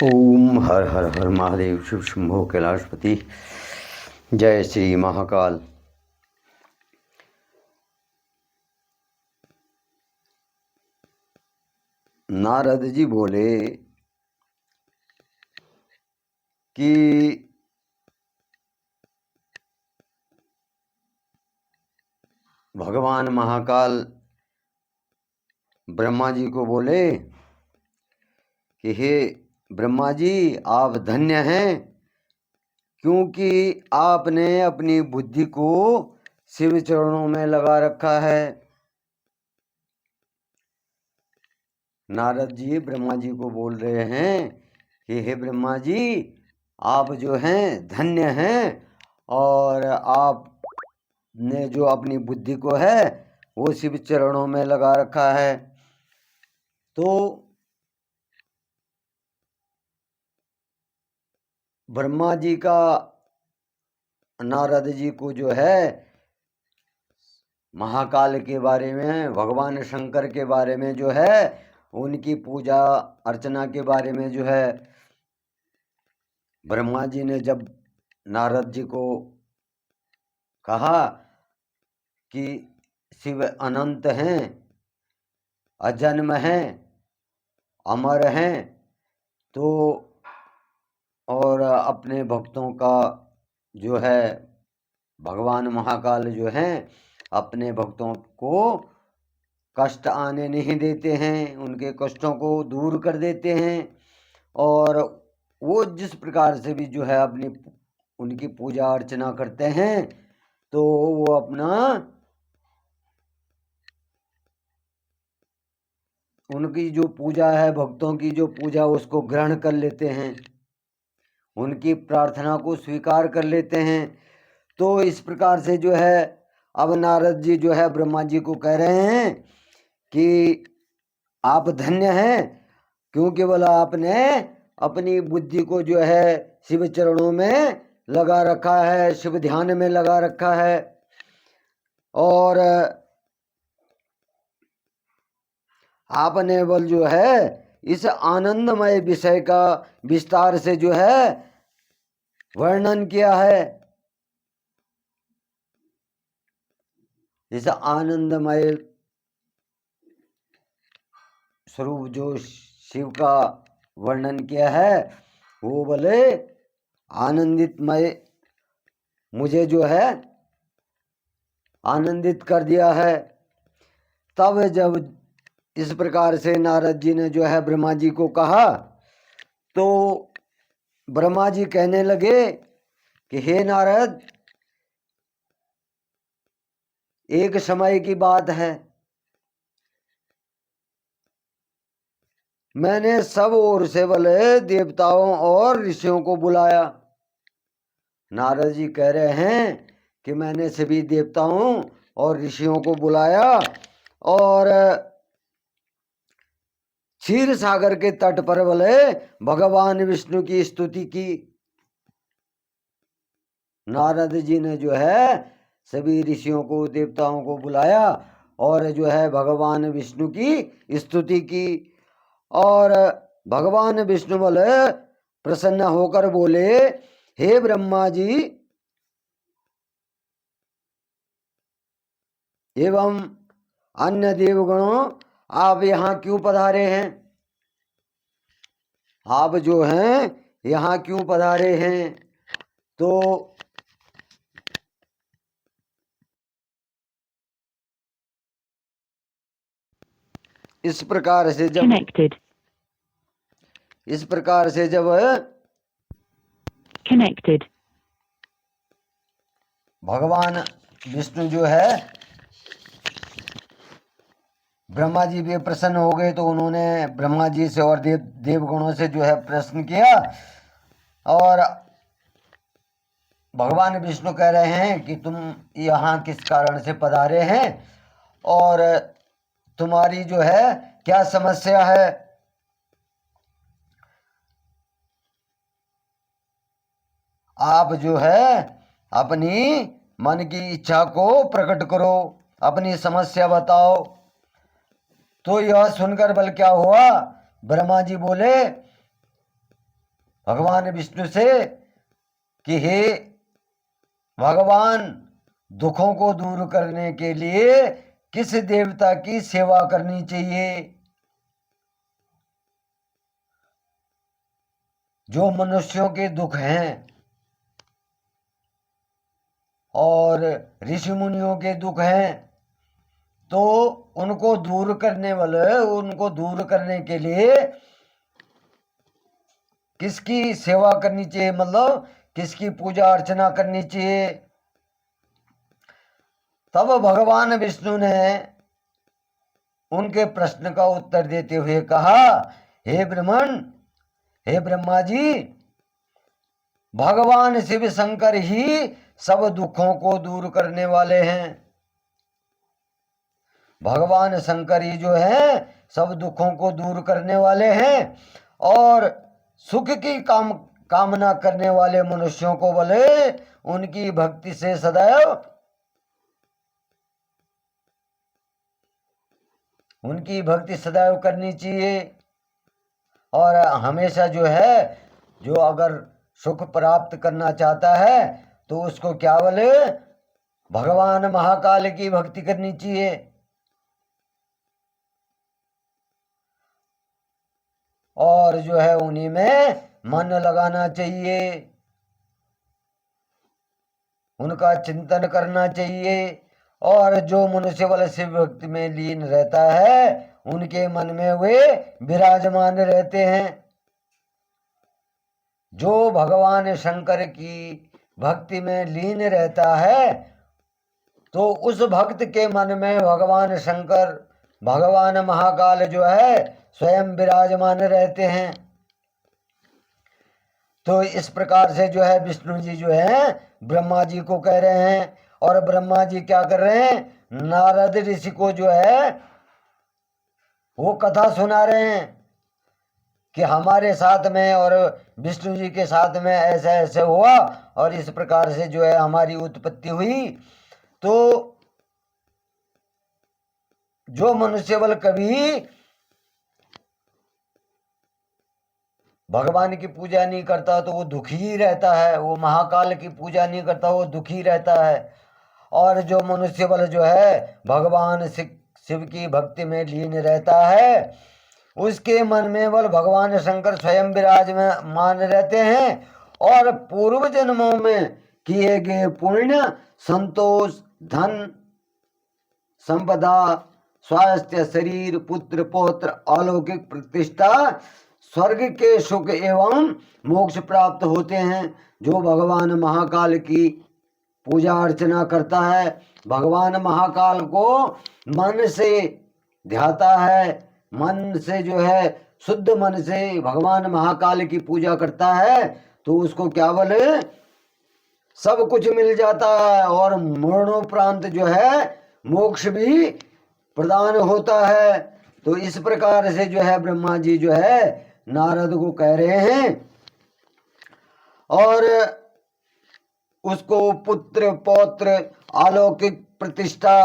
ओम हर हर हर महादेव शिव शंभो कैलाशपति। जय श्री महाकाल। नारद जी बोले कि भगवान महाकाल ब्रह्मा जी को बोले कि हे ब्रह्मा जी, आप धन्य हैं, क्योंकि आपने अपनी बुद्धि को शिव चरणों में लगा रखा है। नारद जी ब्रह्मा जी को बोल रहे हैं कि हे ब्रह्मा जी, आप जो हैं धन्य हैं, और आपने जो अपनी बुद्धि को है वो शिव चरणों में लगा रखा है। तो ब्रह्मा जी का नारद जी को जो है महाकाल के बारे में, भगवान शंकर के बारे में जो है, उनकी पूजा अर्चना के बारे में जो है, ब्रह्मा जी ने जब नारद जी को कहा कि शिव अनंत हैं, अजन्म हैं, अमर हैं, तो और अपने भक्तों का जो है भगवान महाकाल जो हैं अपने भक्तों को कष्ट आने नहीं देते हैं, उनके कष्टों को दूर कर देते हैं। और वो जिस प्रकार से भी जो है अपनी उनकी पूजा अर्चना करते हैं तो वो अपना उनकी जो पूजा है, भक्तों की जो पूजा, उसको ग्रहण कर लेते हैं, उनकी प्रार्थना को स्वीकार कर लेते हैं। तो इस प्रकार से जो है अब नारद जी जो है ब्रह्मा जी को कह रहे हैं कि आप धन्य हैं, क्योंकि बोला आपने अपनी बुद्धि को जो है शिव चरणों में लगा रखा है, शिव ध्यान में लगा रखा है। और आपने बोल जो है इस आनंदमय विषय का विस्तार से जो है वर्णन किया है। इस आनंदमय स्वरूप जो शिव का वर्णन किया है वो बोले आनंदितमय, मुझे जो है आनंदित कर दिया है। तब जब इस प्रकार से नारद जी ने जो है ब्रह्मा जी को कहा तो ब्रह्मा जी कहने लगे कि हे नारद, एक समय की बात है, मैंने सब ओर से बोले देवताओं और ऋषियों को बुलाया। नारद जी कह रहे हैं कि मैंने सभी देवताओं और ऋषियों को बुलाया और क्षीर सागर के तट पर बोले भगवान विष्णु की स्तुति की। नारद जी ने जो है सभी ऋषियों को, देवताओं को बुलाया और जो है भगवान विष्णु की स्तुति की। और भगवान विष्णु बोले प्रसन्न होकर बोले, हे ब्रह्मा जी एवं अन्य देवगणों, आप यहाँ क्यों पधारे हैं? आप जो हैं यहाँ क्यों पधारे हैं? तो इस प्रकार से जब Connected. इस प्रकार से जब Connected. भगवान विष्णु जो है ब्रह्मा जी भी प्रसन्न हो गए, तो उन्होंने ब्रह्मा जी से और देवगणों से जो है प्रश्न किया। और भगवान विष्णु कह रहे हैं कि तुम यहाँ किस कारण से पधारे हैं और तुम्हारी जो है क्या समस्या है? आप जो है अपनी मन की इच्छा को प्रकट करो, अपनी समस्या बताओ। तो यह सुनकर बल क्या हुआ, ब्रह्मा जी बोले भगवान विष्णु से कि हे भगवान, दुखों को दूर करने के लिए किस देवता की सेवा करनी चाहिए? जो मनुष्यों के दुख हैं और ऋषि मुनियों के दुख हैं, तो उनको दूर करने के लिए किसकी सेवा करनी चाहिए, मतलब किसकी पूजा अर्चना करनी चाहिए? तब भगवान विष्णु ने उनके प्रश्न का उत्तर देते हुए कहा, हे ब्रह्मा जी, भगवान शिव शंकर ही सब दुखों को दूर करने वाले हैं। भगवान शंकर ही जो है सब दुखों को दूर करने वाले हैं और सुख की कामना करने वाले मनुष्यों को बोले उनकी भक्ति से सदैव करनी चाहिए। और हमेशा जो है, जो अगर सुख प्राप्त करना चाहता है तो उसको क्या बोले, भगवान महाकाल की भक्ति करनी चाहिए। और जो है उन्हीं में मन लगाना चाहिए, उनका चिंतन करना चाहिए। और जो मनुष्य वाले शिव भक्ति में लीन रहता है उनके मन में वे विराजमान रहते हैं। जो भगवान शंकर की भक्ति में लीन रहता है तो उस भक्त के मन में भगवान शंकर, भगवान महाकाल जो है स्वयं विराजमान रहते हैं। तो इस प्रकार से जो है विष्णु जी जो है ब्रह्मा जी को कह रहे हैं, और ब्रह्मा जी क्या कर रहे हैं, नारद ऋषि को जो है वो कथा सुना रहे हैं कि हमारे साथ में और विष्णु जी के साथ में ऐसा ऐसे हुआ और इस प्रकार से जो है हमारी उत्पत्ति हुई। तो जो मनुष्य बल कभी भगवान की पूजा नहीं करता तो वो दुखी ही रहता है, वो महाकाल की पूजा नहीं करता वो दुखी रहता है। और जो मनुष्य बल जो है भगवान शिव की भक्ति में लीन रहता है उसके मन में बल भगवान शंकर स्वयं विराजमान रहते हैं। और पूर्व जन्मों में किए गए पुण्य, संतोष, धन, संपदा, स्वास्थ्य, शरीर, पुत्र, पौत्र, अलौकिक प्रतिष्ठा, स्वर्ग के सुख एवं मोक्ष प्राप्त होते हैं। जो भगवान महाकाल की पूजा अर्चना करता है, भगवान महाकाल को मन से ध्याता है, मन से जो है शुद्ध मन से भगवान महाकाल की पूजा करता है तो उसको क्या बोले, सब कुछ मिल जाता है और मरणोपरांत जो है मोक्ष भी प्रदान होता है। तो इस प्रकार से जो है ब्रह्मा जी जो है नारद को कह रहे हैं और उसको पुत्र, पौत्र, अलौकिक प्रतिष्ठा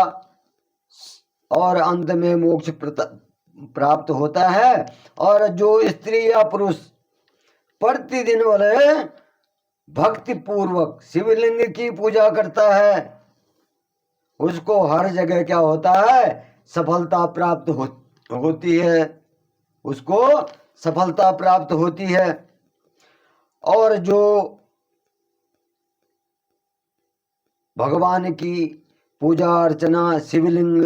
और अंत में मोक्ष प्राप्त होता है। और जो स्त्री या पुरुष प्रतिदिन वाले भक्ति पूर्वक शिवलिंग की पूजा करता है उसको हर जगह क्या होता है, सफलता प्राप्त होती है, उसको सफलता प्राप्त होती है। और जो भगवान की पूजा अर्चना, शिवलिंग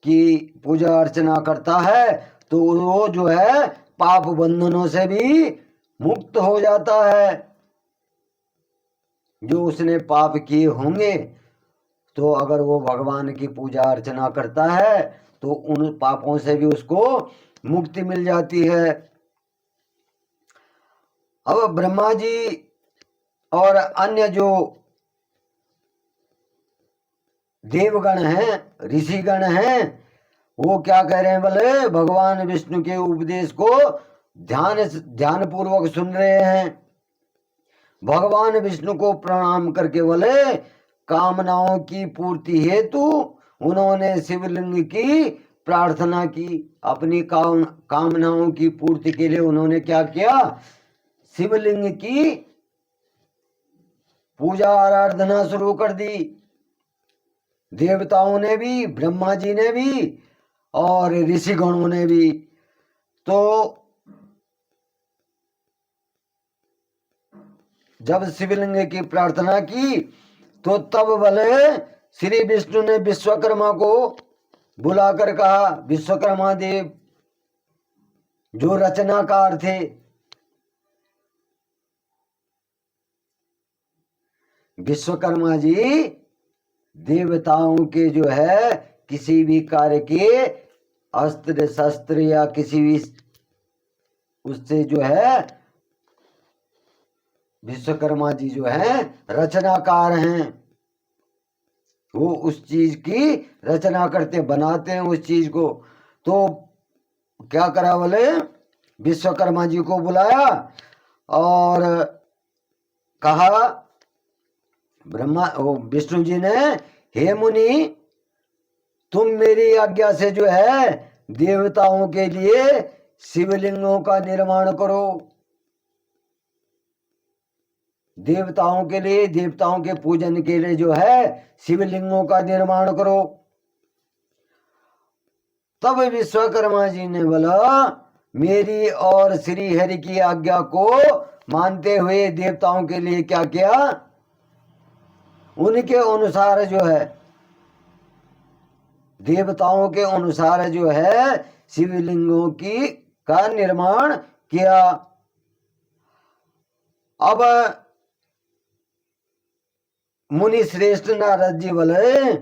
की पूजा अर्चना करता है तो वो जो है पाप बंधनों से भी मुक्त हो जाता है। जो उसने पाप किए होंगे तो अगर वो भगवान की पूजा अर्चना करता है तो उन पापों से भी उसको मुक्ति मिल जाती है। अब ब्रह्मा जी और अन्य जो देवगण हैं, ऋषिगण हैं, वो क्या कह रहे हैं, बोले भगवान विष्णु के उपदेश को ध्यान पूर्वक सुन रहे हैं। भगवान विष्णु को प्रणाम करके बोले कामनाओं की पूर्ति हेतु उन्होंने शिवलिंग की प्रार्थना की। अपनी कामनाओं की पूर्ति के लिए उन्होंने क्या किया, शिवलिंग की पूजा आराधना शुरू कर दी। देवताओं ने भी, ब्रह्मा जी ने भी और ऋषिगणों ने भी। तो जब शिवलिंग की प्रार्थना की तो तब भले श्री विष्णु ने विश्वकर्मा को बुलाकर कहा, विश्वकर्मा देव जो रचनाकार थे, विश्वकर्मा जी देवताओं के जो है किसी भी कार्य के अस्त्र शस्त्र या किसी भी उससे जो है विश्वकर्मा जी जो है रचनाकार हैं। वो उस चीज की रचना करते, बनाते हैं उस चीज को। तो क्या करा बोले, विश्वकर्मा जी को बुलाया और कहा, विष्णु जी ने, हे मुनि, तुम मेरी आज्ञा से जो है देवताओं के लिए शिवलिंगों का निर्माण करो। देवताओं के लिए, देवताओं के पूजन के लिए जो है शिवलिंगों का निर्माण करो। तब विश्वकर्मा जी ने बोला, मेरी और श्री हरि की आज्ञा को मानते हुए देवताओं के लिए क्या किया, उनके अनुसार जो है, देवताओं के अनुसार जो है शिवलिंगों की का निर्माण किया। अब मुनि श्रेष्ठ नारद जी बोले,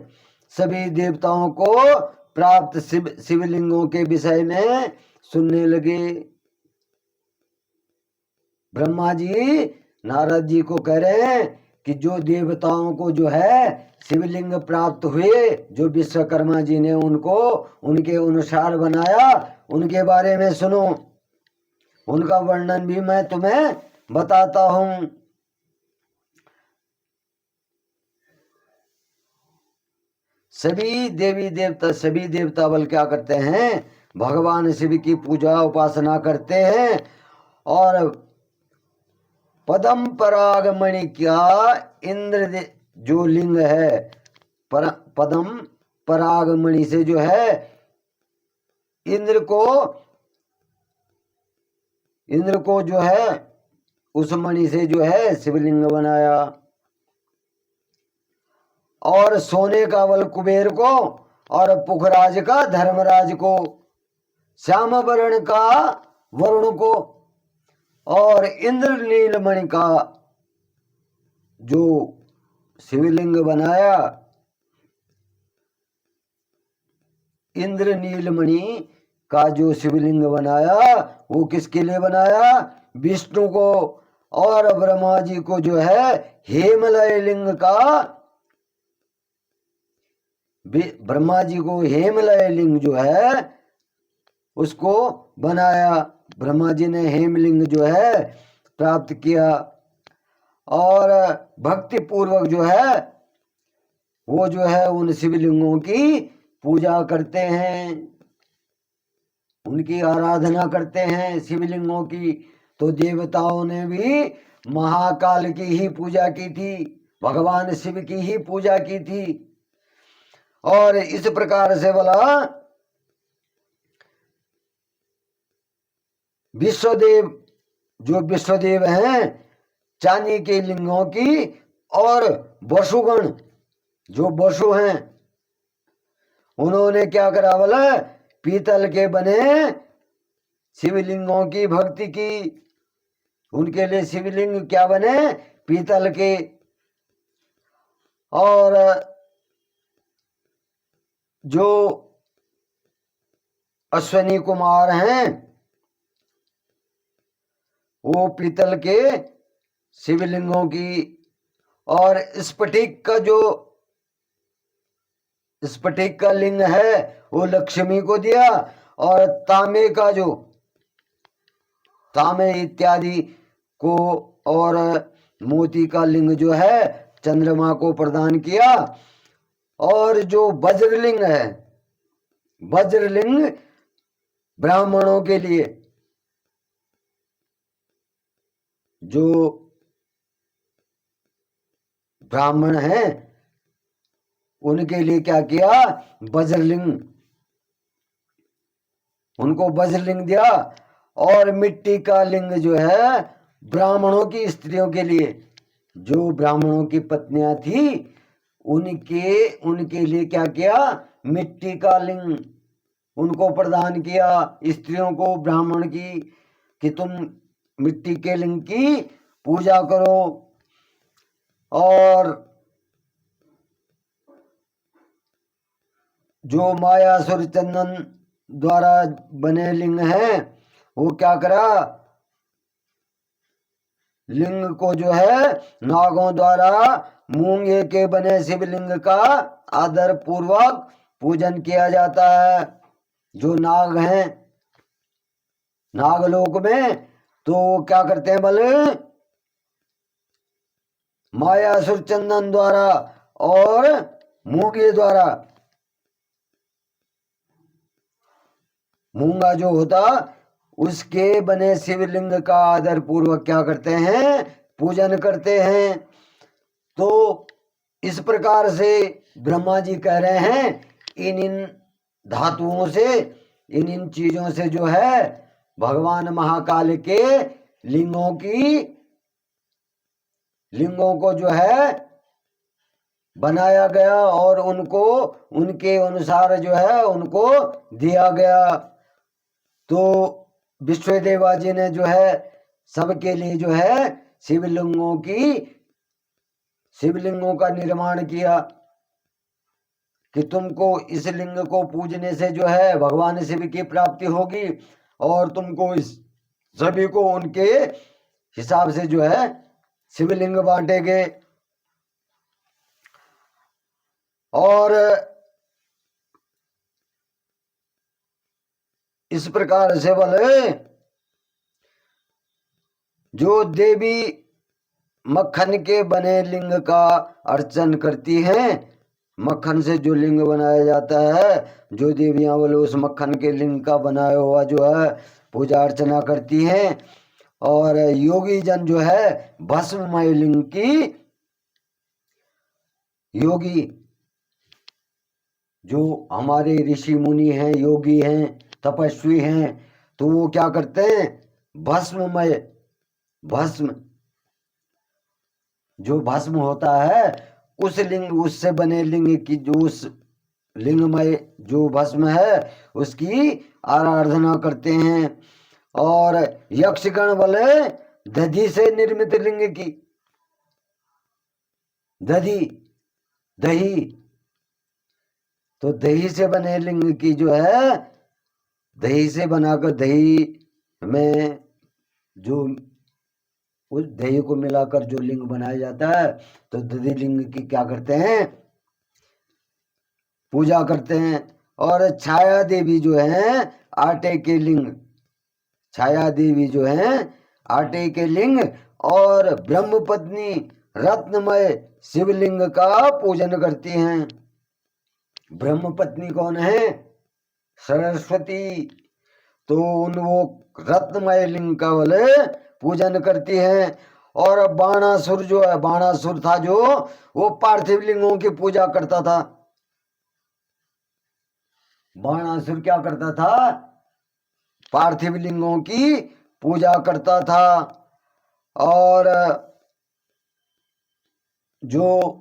सभी देवताओं को प्राप्त शिवलिंगों के विषय में सुनने लगे। ब्रह्मा जी नारद जी को कह रहे हैं कि जो देवताओं को जो है शिवलिंग प्राप्त हुए, जो विश्वकर्मा जी ने उनको उनके अनुसार बनाया, उनके बारे में सुनो। उनका वर्णन भी मैं तुम्हें बताता हूं। सभी देवी देवता, सभी देवता बल क्या करते हैं, भगवान शिव की पूजा उपासना करते हैं। और पदम परागमणि का इंद्र जो लिंग है, पदम परागमणि से जो है इंद्र को जो है उस मणि से जो है शिवलिंग बनाया। और सोने का बल कुबेर को, और पुखराज का धर्मराज को, श्याम वर्ण का वरुण को, और इंद्र नीलमणि का जो शिवलिंग बनाया, इंद्र नीलमणि का जो शिवलिंग बनाया वो किसके लिए बनाया, विष्णु को। और ब्रह्मा जी को जो है हेमलय लिंग का, ब्रह्मा जी को हेमलय लिंग जो है उसको बनाया। ब्रह्मा जी ने हेमलिंग जो है प्राप्त किया। और भक्ति पूर्वक जो है वो जो है उन शिवलिंगों की पूजा करते हैं, उनकी आराधना करते हैं शिवलिंगों की। तो देवताओं ने भी महाकाल की ही पूजा की थी, भगवान शिव की ही पूजा की थी। और इस प्रकार से बोला, विश्वदेव, जो विश्वदेव हैं चांदी के लिंगों की, और वसुगण जो वसु हैं उन्होंने क्या करा बोला, पीतल के बने शिवलिंगों की भक्ति की। उनके लिए शिवलिंग क्या बने, पीतल के। और जो अश्वनी कुमार हैं वो पीतल के शिवलिंगों की। और स्फटिक का जो स्फटिक का लिंग है वो लक्ष्मी को दिया। और तांबे का जो, तांबे इत्यादि को, और मोती का लिंग जो है चंद्रमा को प्रदान किया। और जो वज्रलिंग है, वज्रलिंग ब्राह्मणों के लिए, जो ब्राह्मण हैं उनके लिए क्या किया, वज्रलिंग, उनको वज्रलिंग दिया। और मिट्टी का लिंग जो है ब्राह्मणों की स्त्रियों के लिए, जो ब्राह्मणों की पत्नियां थी उनके लिए क्या किया, मिट्टी का लिंग उनको प्रदान किया, स्त्रियों को ब्राह्मण की, कि तुम मिट्टी के लिंग की पूजा करो। और जो मायासुर चंदन द्वारा बने लिंग हैं वो क्या करा, लिंग को जो है नागों द्वारा मूंगे के बने शिवलिंग का आदर पूर्वक पूजन किया जाता है। जो नाग हैं नागलोक में, तो क्या करते हैं बल, मायासुर चंदन द्वारा और मूंगे द्वारा, मूंगा जो होता उसके बने शिवलिंग का आदर पूर्वक क्या करते हैं, पूजन करते हैं। तो इस प्रकार से ब्रह्मा जी कह रहे हैं इन धातुओं से, इन चीजों से जो है भगवान महाकाल के लिंगों को जो है बनाया गया और उनको उनके अनुसार जो है उनको दिया गया। तो विश्वदेवा जी ने जो है सबके लिए जो है शिवलिंगों का निर्माण किया कि तुमको इस लिंग को पूजने से जो है भगवान शिव की प्राप्ति होगी और तुमको इस सभी को उनके हिसाब से जो है शिवलिंग बांटेंगे। और इस प्रकार से बोले जो देवी मक्खन के बने लिंग का अर्चन करती हैं, मक्खन से जो लिंग बनाया जाता है, जो देवियां बोले उस मक्खन के लिंग का बनाया हुआ जो है पूजा अर्चना करती हैं। और योगी जन जो है भस्ममय लिंग की, योगी जो हमारे ऋषि मुनि हैं, योगी हैं, तपस्वी हैं, तो वो क्या करते हैं, भस्म जो भस्म होता है उस लिंग, उससे बने लिंग की, जो उस लिंगमय जो भस्म है उसकी आराधना करते हैं। और यक्षगण बोले दधि से निर्मित लिंग की, दही, तो दही से बने लिंग की जो है, दही से बनाकर, दही में जो उस दही को मिलाकर जो लिंग बनाया जाता है, तो दधि लिंग की क्या करते हैं, पूजा करते हैं। और छाया देवी जो है आटे के लिंग, छाया देवी जो है आटे के लिंग और ब्रह्म पत्नी रत्नमय शिवलिंग का पूजन करती हैं। ब्रह्म पत्नी कौन है, सरस्वती, तो वो रत्नमय लिंग का बोले पूजन करती हैं। और बाणासुर जो है, बाणासुर था जो वो पार्थिव लिंगों की पूजा करता था। बाणासुर क्या करता था, पार्थिव लिंगों की पूजा करता था। और जो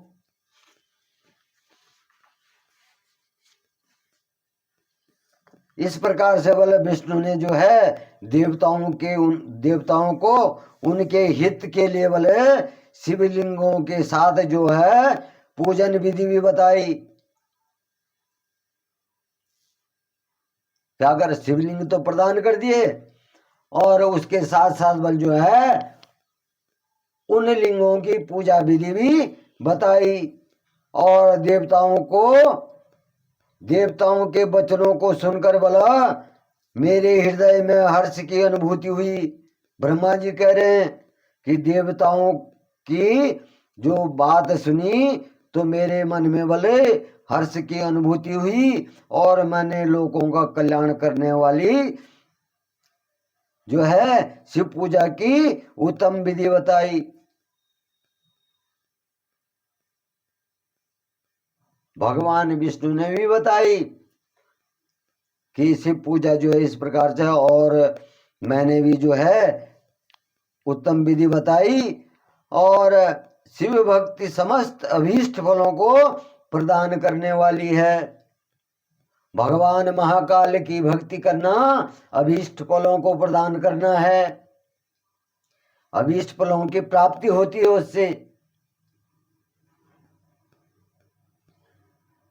इस प्रकार से बोले विष्णु ने जो है देवताओं को उनके हित के लिए बोले शिवलिंगों के साथ जो है पूजन विधि भी बताई। क्या कर, शिवलिंग तो प्रदान कर दिए और उसके साथ साथ बल जो है उन लिंगों की पूजा विधि भी बताई। और देवताओं के वचनों को सुनकर बोला मेरे हृदय में हर्ष की अनुभूति हुई। ब्रह्मा जी कह रहे हैं कि देवताओं की जो बात सुनी तो मेरे मन में बोले हर्ष की अनुभूति हुई और मैंने लोगों का कल्याण करने वाली जो है शिव पूजा की उत्तम विधि बताई। भगवान विष्णु ने भी बताई कि शिव पूजा जो है इस प्रकार से, और मैंने भी जो है उत्तम विधि बताई। और शिव भक्ति समस्त अभीष्ट फलों को प्रदान करने वाली है। भगवान महाकाल की भक्ति करना अभीष्ट फलों को प्रदान करना है, अभीष्ट फलों की प्राप्ति होती है उससे।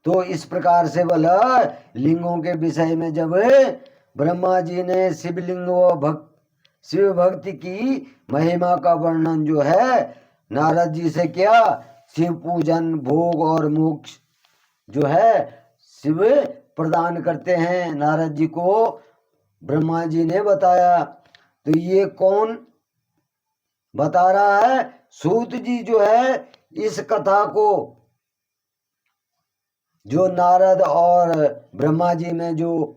तो इस प्रकार से बोला, लिंगों के विषय में जब ब्रह्मा जी ने शिवलिंग व शिव भक्ति की महिमा का वर्णन जो है नारद जी से किया, शिव पूजन भोग और मोक्ष जो है शिव प्रदान करते हैं, नारद जी को ब्रह्मा जी ने बताया। तो ये कौन बता रहा है? सूत जी जो है इस कथा को, जो नारद और ब्रह्मा जी में जो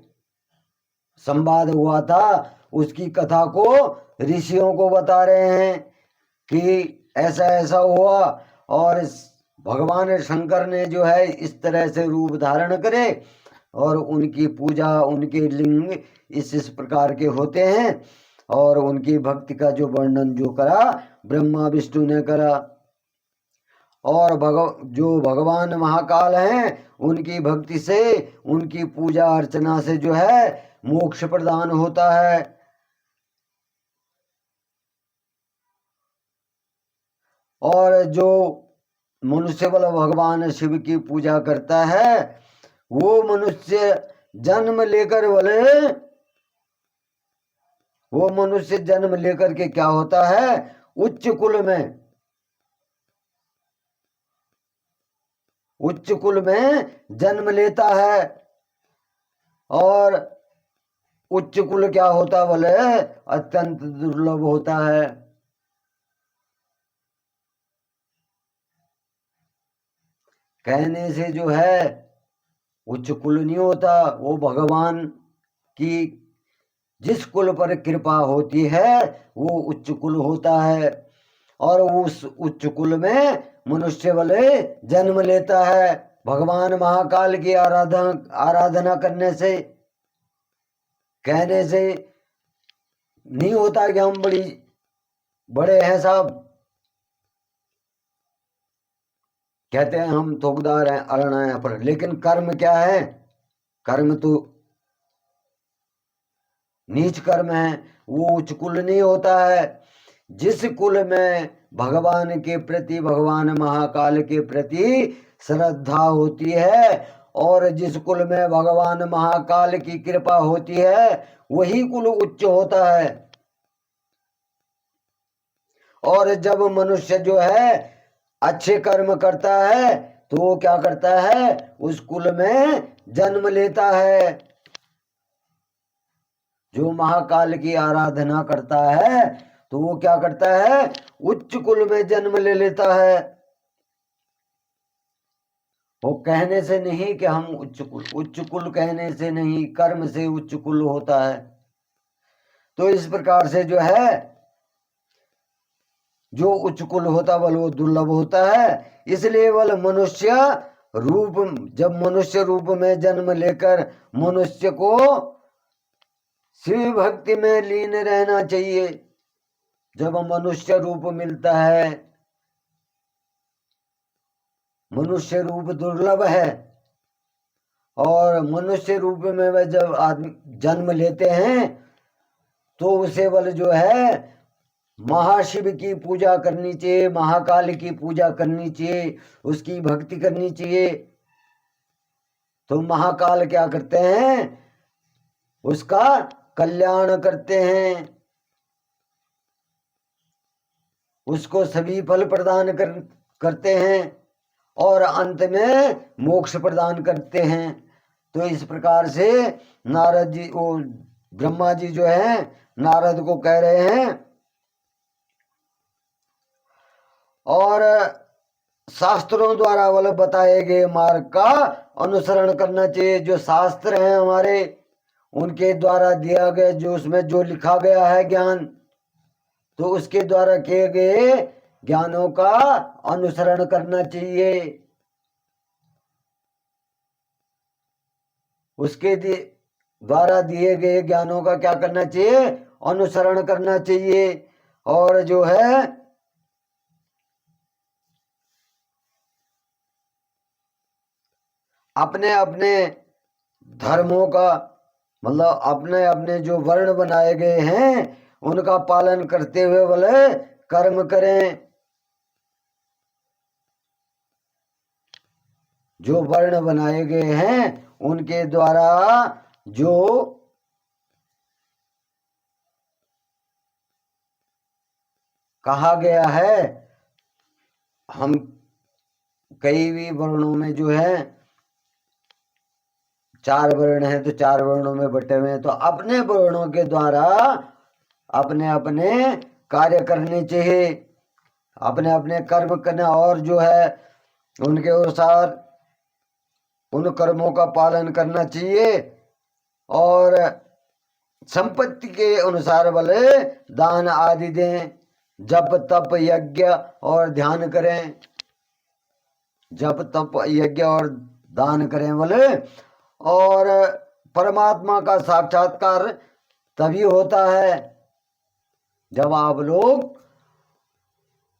संवाद हुआ था उसकी कथा को ऋषियों को बता रहे हैं कि ऐसा ऐसा हुआ, और भगवान शंकर ने जो है इस तरह से रूप धारण करे, और उनकी पूजा, उनके लिंग इस प्रकार के होते हैं, और उनकी भक्ति का जो वर्णन जो करा ब्रह्मा विष्णु ने करा। और जो भगवान महाकाल हैं उनकी भक्ति से, उनकी पूजा अर्चना से जो है मोक्ष प्रदान होता है। और जो मनुष्य बल भगवान शिव की पूजा करता है वो मनुष्य जन्म लेकर वो मनुष्य जन्म लेकर के क्या होता है, उच्च कुल में जन्म लेता है। और उच्च कुल क्या होता बोले, अत्यंत दुर्लभ होता है। कहने से जो है उच्च कुल नहीं होता, वो भगवान की जिस कुल पर कृपा होती है वो उच्च कुल होता है। और उस उच्च कुल में मनुष्य वाले जन्म लेता है भगवान महाकाल की आराधना करने से। कहने से नहीं होता कि हम बड़े हैं साहब, कहते हैं हम थोकदार हैं, अरण हैं पर, लेकिन कर्म क्या है? कर्म तो नीच कर्म है, वो उच्च कुल नहीं होता है। जिस कुल में भगवान के प्रति, भगवान महाकाल के प्रति श्रद्धा होती है, और जिस कुल में भगवान महाकाल की कृपा होती है वही कुल उच्च होता है। और जब मनुष्य जो है अच्छे कर्म करता है तो वो क्या करता है, उस कुल में जन्म लेता है। जो महाकाल की आराधना करता है तो वो क्या करता है, उच्च कुल में जन्म ले लेता है। वो कहने से नहीं कि हम उच्च कुल कहने से नहीं, कर्म से उच्च कुल होता है। तो इस प्रकार से जो है जो उच्च कुल होता बल वो दुर्लभ होता है। इसलिए बल मनुष्य रूप, जब मनुष्य रूप में जन्म लेकर मनुष्य को शिव भक्ति में लीन रहना चाहिए। जब मनुष्य रूप मिलता है, मनुष्य रूप दुर्लभ है, और मनुष्य रूप में वह जब आदमी जन्म लेते हैं तो उसे बल जो है महाशिव की पूजा करनी चाहिए, महाकाल की पूजा करनी चाहिए, उसकी भक्ति करनी चाहिए। तो महाकाल क्या करते हैं, उसका कल्याण करते हैं, उसको सभी फल प्रदान करते हैं, और अंत में मोक्ष प्रदान करते हैं। तो इस प्रकार से नारद जी, वो ब्रह्मा जी जो है नारद को कह रहे हैं, और शास्त्रों द्वारा वाले बताए गए मार्ग का अनुसरण करना चाहिए। जो शास्त्र हैं हमारे उनके द्वारा दिया गया जो उसमें जो लिखा गया है ज्ञान, तो उसके द्वारा किए गए ज्ञानों का अनुसरण करना चाहिए। उसके द्वारा दिए गए ज्ञानों का क्या करना चाहिए? अनुसरण करना चाहिए। और जो है अपने अपने धर्मों का, मतलब अपने अपने जो वर्ण बनाए गए हैं उनका पालन करते हुए बोले कर्म करें। जो वर्ण बनाए गए हैं उनके द्वारा जो कहा गया है, हम कई भी वर्णों में जो है 4 वर्ण हैं तो 4 वर्णों में बटे हुए हैं, तो अपने वर्णों के द्वारा अपने अपने कार्य करने चाहिए, अपने अपने कर्म करना, और जो है उनके अनुसार उन कर्मों का पालन करना चाहिए। और संपत्ति के अनुसार भले दान आदि दें, जप तप यज्ञ और ध्यान करें, जप तप यज्ञ और दान करें बोले। और परमात्मा का साक्षात्कार तभी होता है जब आप लोग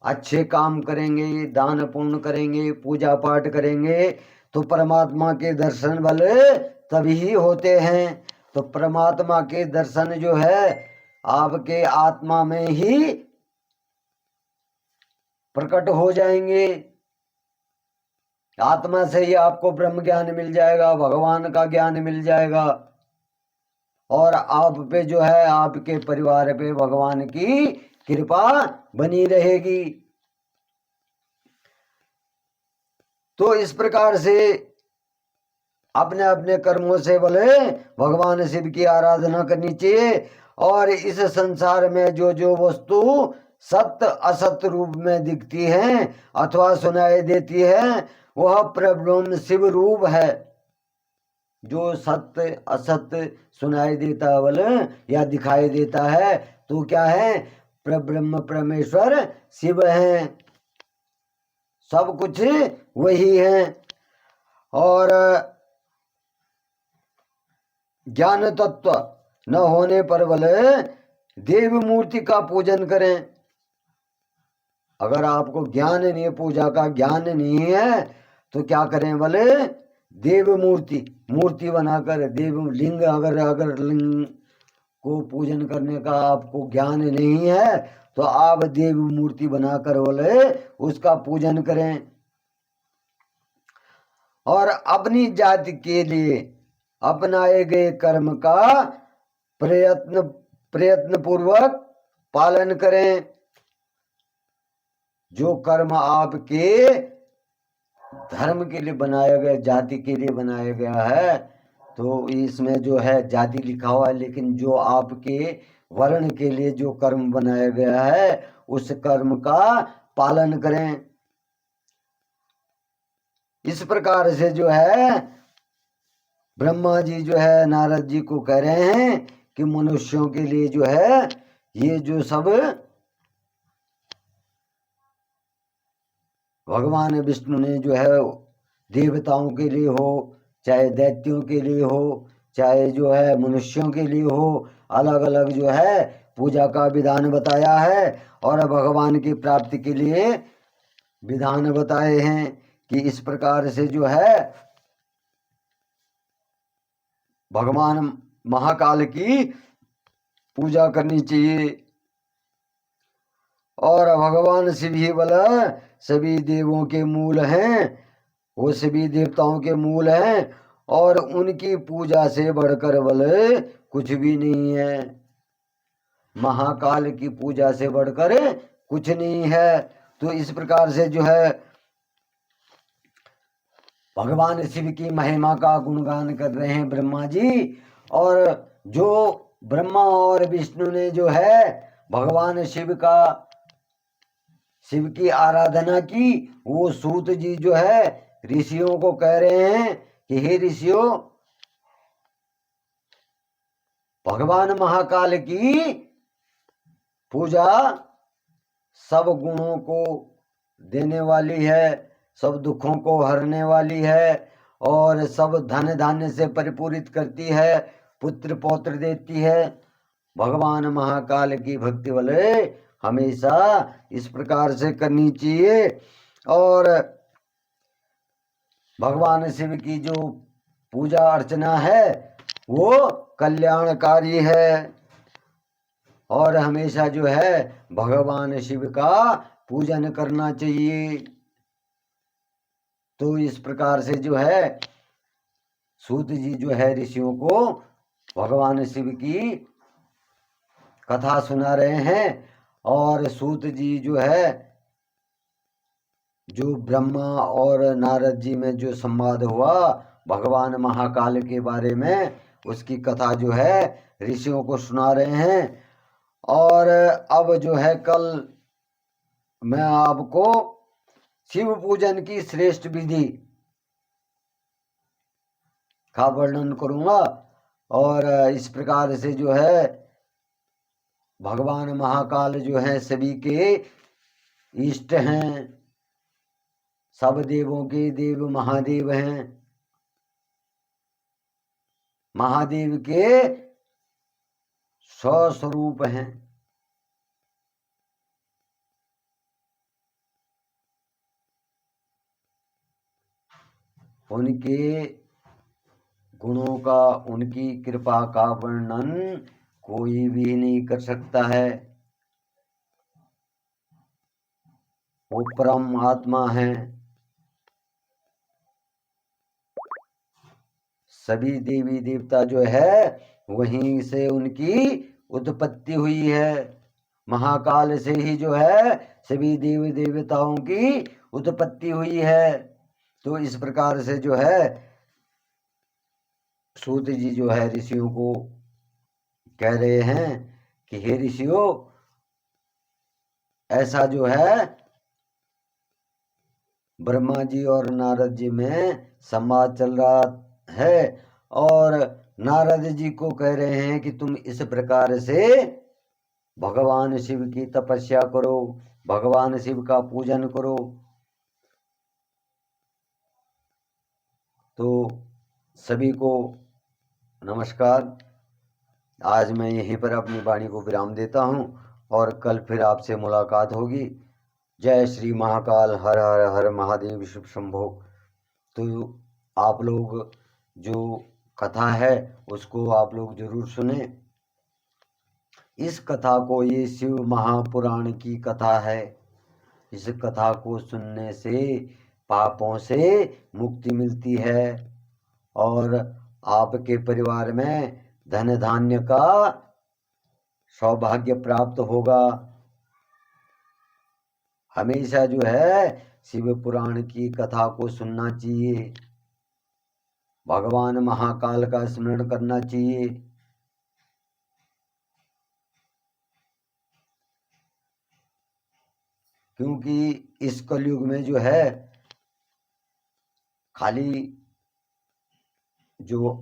अच्छे काम करेंगे, दान पुण्य करेंगे, पूजा पाठ करेंगे, तो परमात्मा के दर्शन वाले तभी होते हैं। तो परमात्मा के दर्शन जो है आपके आत्मा में ही प्रकट हो जाएंगे। आत्मा से ही आपको ब्रह्म ज्ञान मिल जाएगा, भगवान का ज्ञान मिल जाएगा, और आप पे जो है आपके परिवार पे भगवान की कृपा बनी रहेगी। तो इस प्रकार से अपने अपने कर्मों से बोले भगवान शिव की आराधना करनी चाहिए। और इस संसार में जो जो वस्तु सत्य असत्य रूप में दिखती है अथवा सुनाई देती है वह प्रब्रह्म शिव रूप है। जो सत्य असत्य सुनाई देता है बोले या दिखाई देता है तो क्या है? प्रब्रह्म परमेश्वर शिव है, सब कुछ वही है। और ज्ञान तत्व न होने पर बोले देव मूर्ति का पूजन करें। अगर आपको ज्ञान नहीं, पूजा का ज्ञान नहीं है तो क्या करें बोले? देव मूर्ति बनाकर, देव लिंग, अगर लिंग को पूजन करने का आपको ज्ञान नहीं है तो आप देव मूर्ति बनाकर बोले उसका पूजन करें। और अपनी जाति के लिए अपनाए गए कर्म का प्रयत्न पूर्वक पालन करें। जो कर्म आपके धर्म के लिए बनाया गया, जाति के लिए बनाया गया है, तो इसमें जो है जाति लिखा हुआ है, लेकिन जो आपके वर्ण के लिए जो कर्म बनाया गया है उस कर्म का पालन करें। इस प्रकार से जो है ब्रह्मा जी जो है नारद जी को कह रहे हैं कि मनुष्यों के लिए जो है ये जो सब भगवान विष्णु ने जो है देवताओं के लिए हो, चाहे दैत्यों के लिए हो, चाहे जो है मनुष्यों के लिए हो, अलग अलग जो है पूजा का विधान बताया है। और भगवान की प्राप्ति के लिए विधान बताए हैं कि इस प्रकार से जो है भगवान महाकाल की पूजा करनी चाहिए। और भगवान शिव ही बोला सभी देवों के मूल हैं, वो सभी देवताओं के मूल हैं, और उनकी पूजा से बढ़कर बोले कुछ भी नहीं है। महाकाल की पूजा से बढ़कर कुछ नहीं है। तो इस प्रकार से जो है भगवान शिव की महिमा का गुणगान कर रहे हैं ब्रह्मा जी। और जो ब्रह्मा और विष्णु ने जो है भगवान शिव की आराधना की, वो सूत जी जो है ऋषियों को कह रहे हैं कि हे ऋषियों, भगवान महाकाल की पूजा सब गुणों को देने वाली है, सब दुखों को हरने वाली है और सब धन धान्य से परिपूरित करती है, पुत्र पौत्र देती है। भगवान महाकाल की भक्ति वाले हमेशा इस प्रकार से करनी चाहिए। और भगवान शिव की जो पूजा अर्चना है वो कल्याणकारी है और हमेशा जो है भगवान शिव का पूजन करना चाहिए। तो इस प्रकार से जो है सूत जी जो है ऋषियों को भगवान शिव की कथा सुना रहे हैं। और सूत जी जो है जो ब्रह्मा और नारद जी में जो संवाद हुआ भगवान महाकाल के बारे में, उसकी कथा जो है ऋषियों को सुना रहे हैं। और अब जो है कल मैं आपको शिव पूजन की श्रेष्ठ विधि का वर्णन करूंगा। और इस प्रकार से जो है भगवान महाकाल जो है सभी के इष्ट हैं, सब देवों के देव महादेव हैं, महादेव के स्वस्वरूप हैं। उनके गुणों का, उनकी कृपा का वर्णन कोई भी नहीं कर सकता है। वो परम आत्मा है। सभी देवी देवता जो है वहीं से उनकी उत्पत्ति हुई है। महाकाल से ही जो है सभी देवी देवताओं की उत्पत्ति हुई है। तो इस प्रकार से जो है सूत जी जो है ऋषियों को कह रहे हैं कि हे ऋषियों, ऐसा जो है ब्रह्मा जी और नारद जी में संवाद चल रहा है और नारद जी को कह रहे हैं कि तुम इस प्रकार से भगवान शिव की तपस्या करो, भगवान शिव का पूजन करो। तो सभी को नमस्कार। आज मैं यहीं पर अपनी वाणी को विराम देता हूँ और कल फिर आपसे मुलाकात होगी। जय श्री महाकाल। हर हर हर महादेव शिव शंभो। तो आप लोग जो कथा है उसको आप लोग जरूर सुने। इस कथा को, ये शिव महापुराण की कथा है, इस कथा को सुनने से पापों से मुक्ति मिलती है और आपके परिवार में धन धान्य का सौभाग्य प्राप्त होगा। हमेशा जो है शिव पुराण की कथा को सुनना चाहिए, भगवान महाकाल का स्मरण करना चाहिए। क्योंकि इस कलयुग में जो है खाली जो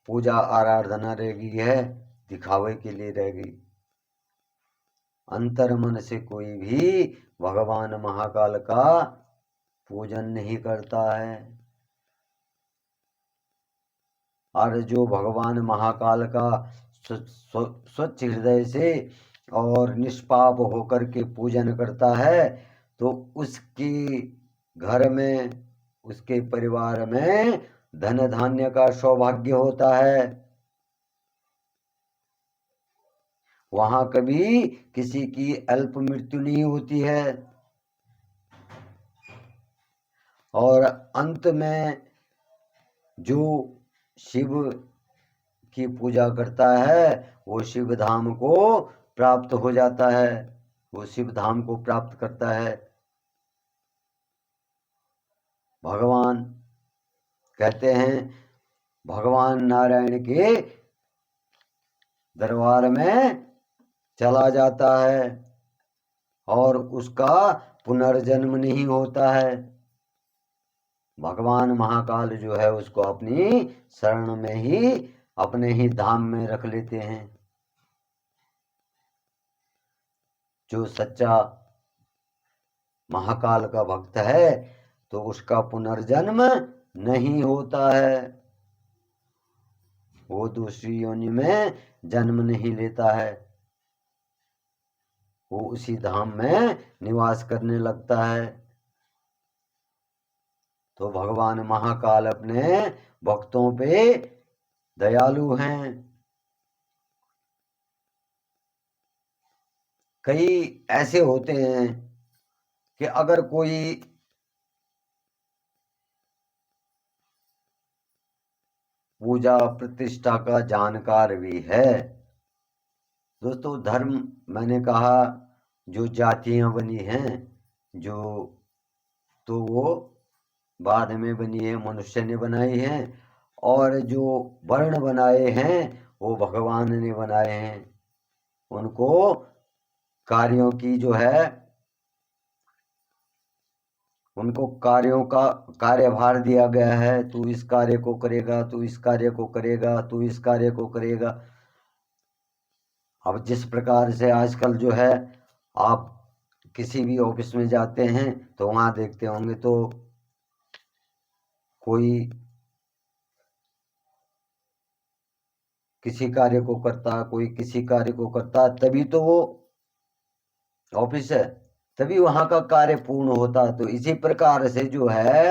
पूजा आराधना रह गई है दिखावे के लिए रह गई। अंतर मन से कोई भी भगवान महाकाल का पूजन नहीं करता है। और जो भगवान महाकाल का स्वच्छ हृदय से और निष्पाप होकर के पूजन करता है तो उसके घर में, उसके परिवार में धन धान्य का सौभाग्य होता है। वहां कभी किसी की अल्प मृत्यु नहीं होती है। और अंत में जो शिव की पूजा करता है वो शिव धाम को प्राप्त हो जाता है, वो शिव धाम को प्राप्त करता है। भगवान कहते हैं भगवान नारायण के दरबार में चला जाता है और उसका पुनर्जन्म नहीं होता है। भगवान महाकाल जो है उसको अपनी शरण में ही अपने ही धाम में रख लेते हैं। जो सच्चा महाकाल का भक्त है तो उसका पुनर्जन्म नहीं होता है, वो दूसरी योनि में जन्म नहीं लेता है, वो उसी धाम में निवास करने लगता है। तो भगवान महाकाल अपने भक्तों पे दयालु हैं। कई ऐसे होते हैं कि अगर कोई पूजा प्रतिष्ठा का जानकार भी है, दोस्तों धर्म मैंने कहा जो जातियां बनी हैं, जो तो वो बाद में बनी है, मनुष्य ने बनाई है, और जो वर्ण बनाए हैं वो भगवान ने बनाए हैं। उनको कार्यों की जो है, उनको कार्यों का कार्यभार दिया गया है, तू इस कार्य को करेगा, तू इस कार्य को करेगा, तू इस कार्य को करेगा। अब जिस प्रकार से आजकल जो है, आप किसी भी ऑफिस में जाते हैं तो वहां देखते होंगे तो कोई किसी कार्य को करता, कोई किसी कार्य को करता, तभी तो वो ऑफिस है, तभी वहां का कार्य पूर्ण होता। तो इसी प्रकार से जो है,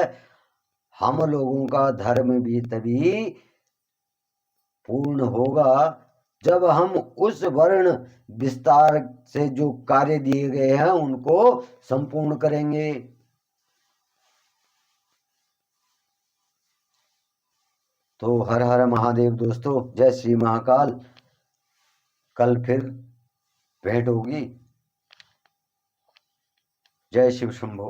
हम लोगों का धर्म भी तभी पूर्ण होगा जब हम उस वर्ण विस्तार से जो कार्य दिए गए हैं उनको संपूर्ण करेंगे। तो हर हर महादेव दोस्तों, जय श्री महाकाल। कल फिर भेंट होगी। जय शिव शंभो।